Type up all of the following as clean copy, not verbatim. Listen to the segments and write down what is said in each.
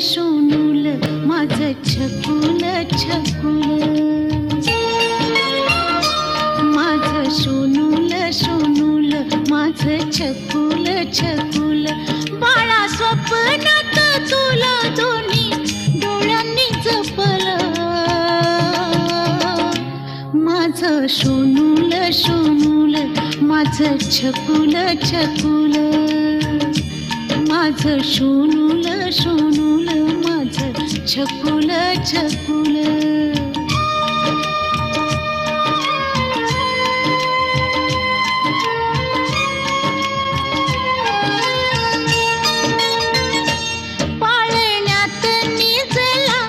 सोनूल माझं छकुल छकुल, माझं सोनूल सोनूल माझं छकुल छकुल. बाळा स्वप्नात तुला दोन्ही डोळ्यांनी जपलं, माझं सोनूल सोनूल माझं छकुल छकुल, माझं सोनूल सोनूल माझं छकुल छकुल. पाळण्यात निजला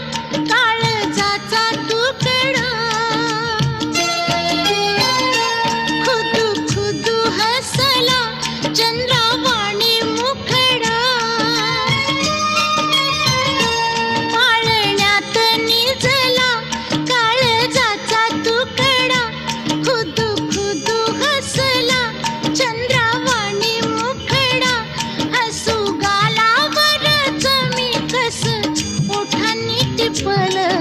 काळजाचा तुकडा, खुदू खुदू हसला चंद्रावाणी मुखडा. पाळण्यात निजला काळजाचा तुकडा, खुदू खुदू हसला चंद्रावाणी मुखडा. हसू गालावरच मी कस ओठांनी टिपलं,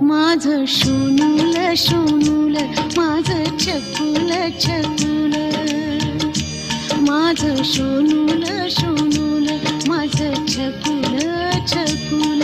माझं सोनूल सोनूल माझं छकुल छकुल, माझं सोनूल सोनूल माझं छकुल छकुल.